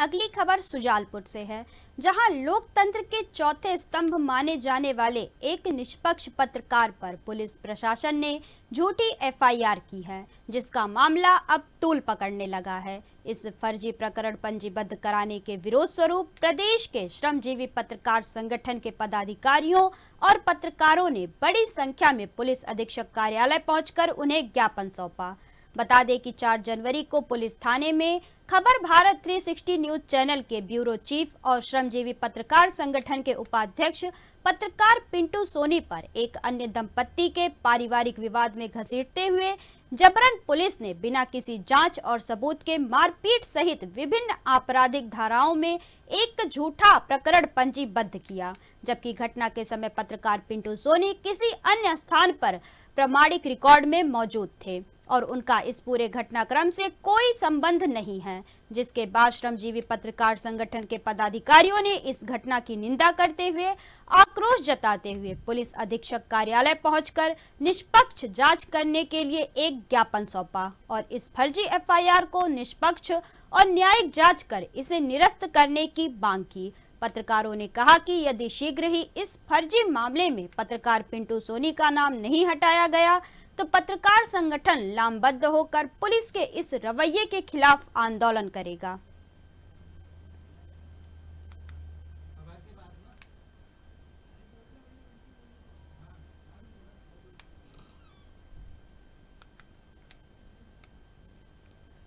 अगली खबर सुजालपुर से है, जहां लोकतंत्र के चौथे स्तंभ माने जाने वाले एक निष्पक्ष पत्रकार पर पुलिस प्रशासन ने झूठी एफआईआर की है, जिसका मामला अब तूल पकड़ने लगा है। इस फर्जी प्रकरण पंजीबद्ध कराने के विरोध स्वरूप प्रदेश के श्रमजीवी पत्रकार संगठन के पदाधिकारियों और पत्रकारों ने बड़ी संख्या में पुलिस अधीक्षक कार्यालय पहुंचकर उन्हें ज्ञापन सौंपा। बता दें कि 4 जनवरी को पुलिस थाने में खबर भारत 360 न्यूज चैनल के ब्यूरो चीफ और श्रमजीवी पत्रकार संगठन के उपाध्यक्ष पत्रकार पिंटू सोनी पर एक अन्य दंपत्ति के पारिवारिक विवाद में घसीटते हुए जबरन पुलिस ने बिना किसी जांच और सबूत के मारपीट सहित विभिन्न आपराधिक धाराओं में एक झूठा प्रकरण पंजीबद्ध किया, जबकि घटना के समय पत्रकार पिंटू सोनी किसी अन्य स्थान पर प्रामाणिक रिकॉर्ड में मौजूद थे और उनका इस पूरे घटनाक्रम से कोई संबंध नहीं है। जिसके बाद श्रमजीवी पत्रकार संगठन के पदाधिकारियों ने इस घटना की निंदा करते हुए आक्रोश जताते हुए पुलिस अधीक्षक कार्यालय पहुंचकर निष्पक्ष जांच करने के लिए एक ज्ञापन सौंपा और इस फर्जी एफआईआर को निष्पक्ष और न्यायिक जांच कर इसे निरस्त करने की मांग की। पत्रकारों ने कहा कि यदि शीघ्र ही इस फर्जी मामले में पत्रकार पिंटू सोनी का नाम नहीं हटाया गया तो पत्रकार संगठन लामबद्ध होकर पुलिस के इस रवैये के खिलाफ आंदोलन करेगा।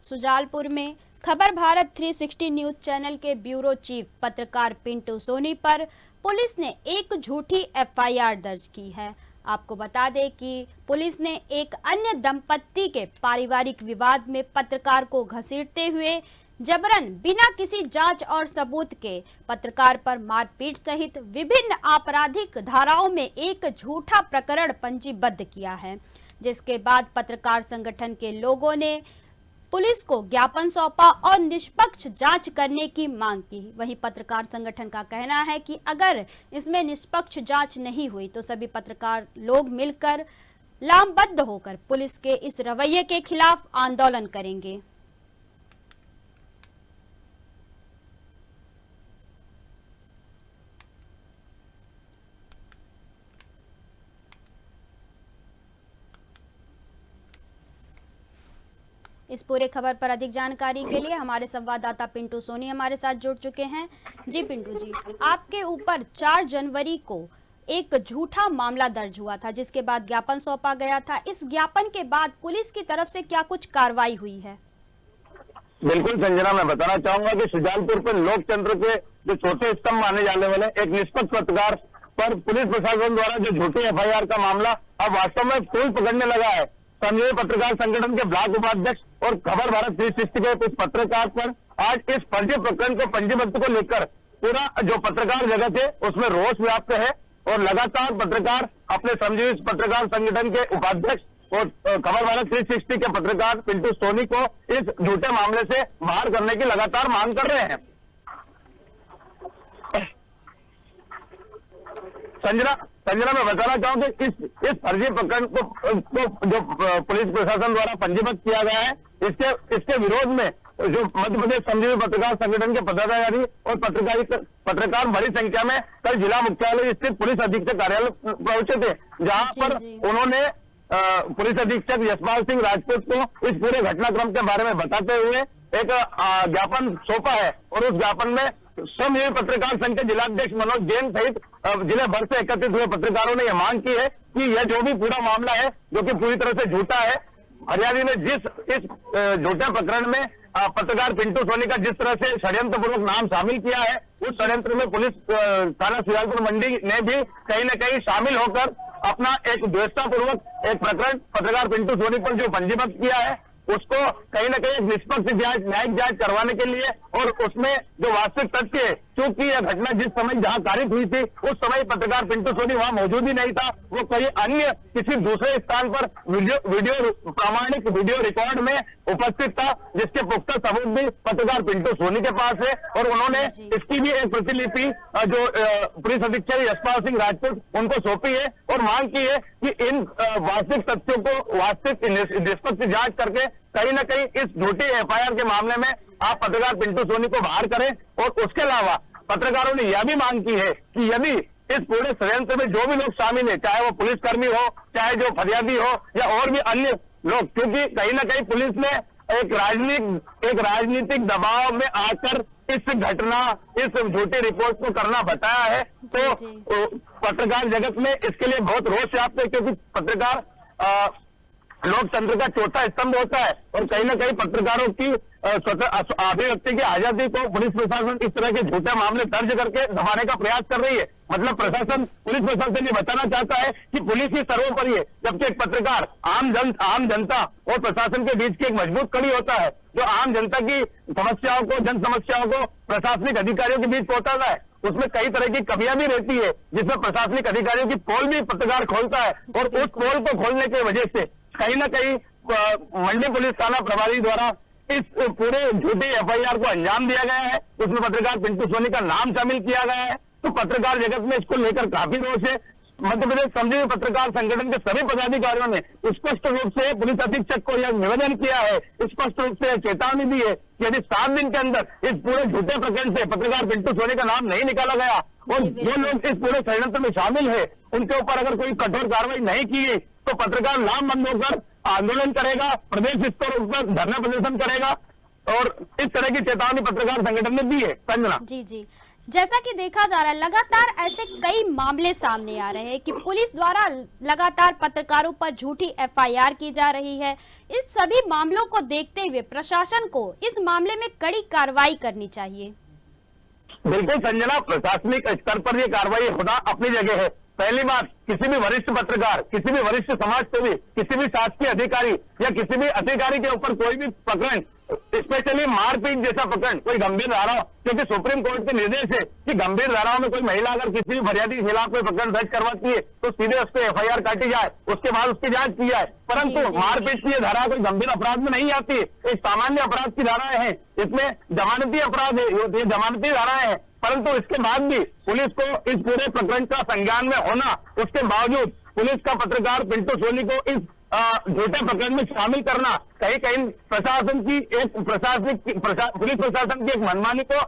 सुजालपुर में खबर भारत 360 न्यूज चैनल के ब्यूरो चीफ पत्रकार पिंटू सोनी पर पुलिस ने एक झूठी एफआईआर दर्ज की है। आपको बता दें कि पुलिस ने एक अन्य दंपत्ति के पारिवारिक विवाद में पत्रकार को घसीटते हुए जबरन बिना किसी जांच और सबूत के पत्रकार पर मारपीट सहित विभिन्न आपराधिक धाराओं में एक झूठा प्रकरण पंजीबद्ध किया है, जिसके बाद पत्रकार संगठन के लोगों ने पुलिस को ज्ञापन सौंपा और निष्पक्ष जांच करने की मांग की। वहीं पत्रकार संगठन का कहना है कि अगर इसमें निष्पक्ष जांच नहीं हुई तो सभी पत्रकार लोग मिलकर लामबद्ध होकर पुलिस के इस रवैये के खिलाफ आंदोलन करेंगे। इस पूरे खबर पर अधिक जानकारी के लिए हमारे संवाददाता पिंटू सोनी हमारे साथ जुड़ चुके हैं। जी पिंटू जी, आपके ऊपर 4 जनवरी को एक झूठा मामला दर्ज हुआ था, जिसके बाद ज्ञापन सौंपा गया था। इस ज्ञापन के बाद पुलिस की तरफ से क्या कुछ कार्रवाई हुई है? बिल्कुल संजना, मैं बताना चाहूंगा कि सुजालपुर पर लोकतंत्र के जो छोटे स्तंभ माने जाने वाले एक निष्पक्ष पत्रकार पर पुलिस प्रशासन द्वारा जो झूठी एफआईआर का मामला अब वास्तव में तूल पकड़ने लगा है। श्रमजीवी पत्रकार संगठन के ब्लॉक उपाध्यक्ष और खबर भारत 360 के कुछ पत्रकार पर आज इस फर्जी प्रकरण को पंजीबद्ध को लेकर पूरा जो पत्रकार जगत है उसमें रोष व्याप्त है और लगातार पत्रकार अपने श्रमजीवी पत्रकार संगठन के उपाध्यक्ष और खबर भारत 360 के पत्रकार पिंटू सोनी को इस झूठे मामले से बाहर करने की लगातार मांग कर रहे हैं। संजना, मैं बताना चाहूँ कि इस फर्जी प्रकरण को जो पुलिस प्रशासन द्वारा पंजीबद्ध किया गया है, इसके विरोध में जो मध्य प्रदेश श्रमजीवी पत्रकार संगठन के पदाधिकारी और पत्रकार बड़ी संख्या में कल जिला मुख्यालय स्थित पुलिस अधीक्षक कार्यालय पहुंचे थे, जहां पर उन्होंने पुलिस अधीक्षक यशपाल सिंह राजपूत को इस पूरे घटनाक्रम के बारे में बताते हुए एक ज्ञापन सौंपा है और उस ज्ञापन में श्रमजीवी पत्रकार संघ के जिलाध्यक्ष मनोज जैन सहित जिले भर से एकत्रित हुए पत्रकारों ने यह मांग की है कि यह जो भी पूरा मामला है, जो कि पूरी तरह से झूठा है, हरियाणा ने जिस इस झूठे प्रकरण में पत्रकार पिंटू सोनी का जिस तरह से षड्यंत्रपूर्वक नाम शामिल किया है, उस षड्यंत्र में पुलिस थाना सुजालपुर मंडी ने भी कहीं न कहीं शामिल होकर अपना एक द्वेषतापूर्वक एक प्रकरण पत्रकार पिंटू सोनी पर जो पंजीबद्ध किया है, उसको कहीं न कहीं निष्पक्ष जांच न्यायिक जांच करवाने के लिए और उसमें जो वास्तविक तथ्य है, क्योंकि यह घटना जिस समय जहां तारीख हुई थी उस समय पत्रकार पिंटू सोनी वहां मौजूद ही नहीं था, वो कहीं अन्य किसी दूसरे स्थान पर प्रामाणिक वीडियो रिकॉर्ड में उपस्थित था, जिसके पुख्ता सबूत भी पत्रकार पिंटू सोनी के पास है और उन्होंने इसकी भी एक प्रतिलिपि जो पुलिस अधीक्षक यशपाल सिंह राजपूत उनको सौंपी है और मांग की है कि इन वास्तविक तथ्यों को वास्तविक निष्पक्ष जांच करके कहीं न कहीं इस झूठी एफआईआर के मामले में आप पत्रकार पिंटू सोनी को बाहर करें। और उसके अलावा पत्रकारों ने यह भी मांग की है कि यदि इस पूरे षड्यंत्र में जो भी लोग शामिल है, चाहे वो पुलिसकर्मी हो, चाहे जो फरियादी हो या और भी अन्य लोग, क्योंकि कहीं ना कहीं पुलिस ने एक राजनीतिक दबाव में आकर इस घटना, इस झूठी रिपोर्ट को करना बताया है। तो पत्रकार जगत में इसके लिए बहुत रोष व्याप्त है, क्योंकि पत्रकार लोकतंत्र का चौथा स्तंभ होता है और कहीं ना कहीं पत्रकारों की अभिव्यक्ति की आजादी को पुलिस प्रशासन इस तरह के झूठे मामले दर्ज करके दबाने का प्रयास कर रही है। मतलब प्रशासन, पुलिस प्रशासन ये बताना चाहता है कि पुलिस ही सर्वोपरि है, जबकि एक पत्रकार आम जनता और प्रशासन के बीच की एक मजबूत कड़ी होता है, जो आम जनता की समस्याओं को, जन समस्याओं को प्रशासनिक अधिकारियों के बीच पहुंचाता है। उसमें कई तरह की कमियां भी रहती है, जिसमें प्रशासनिक अधिकारियों की पोल भी पत्रकार खोलता है और उस पोल को खोलने की वजह से कहीं ना कहीं मंडी पुलिस थाना प्रभारी द्वारा इस पूरे झूठी एफआईआर को अंजाम दिया गया है। उसमें पत्रकार पिंटू सोनी का नाम शामिल किया गया है। तो पत्रकार जगत में इसको लेकर काफी रोष है। मध्य प्रदेश श्रमजीवी पत्रकार संगठन के सभी पदाधिकारियों ने स्पष्ट रूप से पुलिस अधीक्षक को यह निवेदन किया है, स्पष्ट रूप से चेतावनी दी है कि यदि 7 दिन के अंदर इस पूरे झूठे प्रकरण से पत्रकार पिंटू सोनी का नाम नहीं निकाला गया और जो लोग इस पूरे षड्यंत्र में शामिल है उनके ऊपर अगर कोई कठोर कार्रवाई नहीं की गई तो पत्रकार लामबंद होकर आंदोलन करेगा, प्रदेश स्तर पर धरना प्रदर्शन करेगा। और इस तरह की चेतावनी पत्रकार संगठन ने दी है। संजना जी, जैसा कि देखा जा रहा है लगातार ऐसे कई मामले सामने आ रहे हैं कि पुलिस द्वारा लगातार पत्रकारों पर झूठी एफआईआर की जा रही है। इस सभी मामलों को देखते हुए प्रशासन को इस मामले में कड़ी कार्रवाई करनी चाहिए। बिल्कुल संजना, प्रशासनिक स्तर पर यह कार्रवाई होना अपनी जगह है। पहली बात, किसी भी वरिष्ठ पत्रकार, किसी भी वरिष्ठ समाज सेवी, किसी भी शासकीय अधिकारी या किसी भी अधिकारी के ऊपर कोई भी प्रकरण, स्पेशली मारपीट जैसा प्रकरण, कोई गंभीर धारा, क्योंकि सुप्रीम कोर्ट के निर्देश है कि गंभीर धाराओं में कोई महिला अगर किसी भी फरियादी के खिलाफ कोई प्रकरण दर्ज करवाती है तो सीधे उस पर एफआईआर काटी जाए, उसके बाद उसकी जांच की जाए। परंतु मारपीट की यह धारा कोई गंभीर अपराध में नहीं आती है, एक सामान्य अपराध की धाराएं हैं। इसमें जमानती अपराध है, ये जमानती धाराएं हैं। परंतु इसके बाद भी पुलिस को इस पूरे प्रकरण का संज्ञान में होना, उसके बावजूद पुलिस का पत्रकार पिंटू सोनी को इस झूठे प्रकरण में शामिल करना कहीं कहीं प्रशासन की एक पुलिस प्रशासन की एक मनमानी को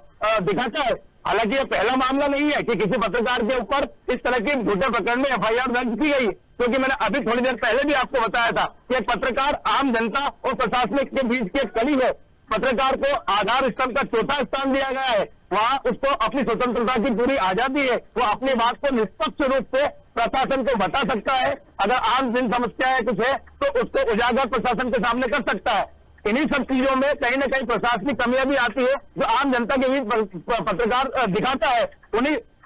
दिखाता है। हालांकि यह पहला मामला नहीं है कि किसी पत्रकार के ऊपर इस तरह के झूठे प्रकरण में एफआईआर दर्ज की गई, क्योंकि मैंने अभी थोड़ी देर पहले भी आपको बताया था कि एक पत्रकार आम जनता और प्रशासनिक के बीच की एक कड़ी है। पत्रकार को आधार स्तंभ का चौथा स्थान दिया गया है, वहां उसको अपनी स्वतंत्रता की पूरी आजादी है, वो अपनी बात को निष्पक्ष रूप से प्रशासन को बता सकता है। अगर आम जन समस्या है कुछ है तो उसको उजागर प्रशासन के सामने कर सकता है। इन्हीं सब चीजों में कहीं ना कहीं प्रशासनिक कमियां भी आती है जो आम जनता के बीच पत्रकार दिखाता है।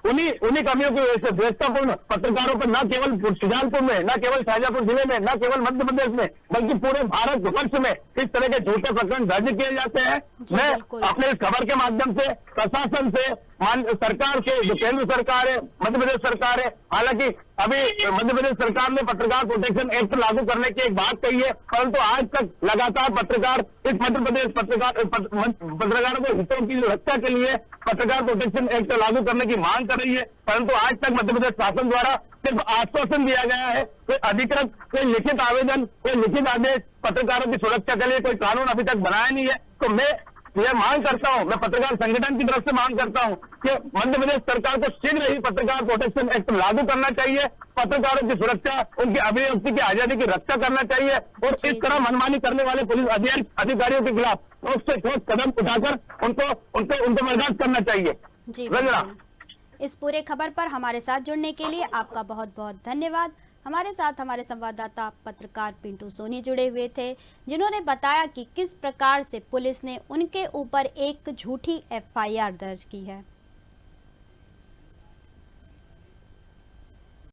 उन्हीं कमियों की वजह से द्वेषतापूर्ण पत्रकारों पर न केवल सुजानपुर में, न केवल शाहजहांपुर जिले में, न केवल मध्य प्रदेश में, बल्कि पूरे भारत वर्ष में इस तरह के झूठे प्रकरण दर्ज किए जाते हैं। मैं अपने इस खबर के माध्यम से प्रशासन से, सरकार से, जो केंद्र सरकार है, मध्य प्रदेश सरकार है, हालांकि अभी मध्य प्रदेश सरकार ने पत्रकार प्रोटेक्शन एक्ट लागू करने की एक बात कही है, परंतु आज तक लगातार पत्रकार इस मध्य प्रदेश पत्रकारों के हितों की रक्षा के लिए पत्रकार प्रोटेक्शन एक्ट लागू करने की मांग कर रही है, परंतु आज तक मध्य प्रदेश शासन द्वारा सिर्फ आश्वासन दिया गया है। कोई अधिकृत, कोई लिखित आवेदन, कोई लिखित आदेश पत्रकारों की सुरक्षा के लिए कोई कानून अभी तक बनाया नहीं है। तो मैं यह मांग करता हूं, मैं पत्रकार संगठन की तरफ से मांग करता हूं कि मध्य प्रदेश सरकार को शीघ्र ही पत्रकार प्रोटेक्शन एक्ट लागू करना चाहिए, पत्रकारों की सुरक्षा, उनकी अभिव्यक्ति की आजादी की रक्षा करना चाहिए और इस तरह मनमानी करने वाले पुलिस अधिकारियों के खिलाफ ठोस से ठोस कदम उठाकर उनको बर्दाश्त करना चाहिए। जी, इस पूरे खबर पर हमारे साथ जुड़ने के लिए आपका बहुत बहुत धन्यवाद। हमारे साथ हमारे संवाददाता पत्रकार पिंटू सोनी जुड़े हुए थे, जिन्होंने बताया कि किस प्रकार से पुलिस ने उनके ऊपर एक झूठी एफआईआर दर्ज की है।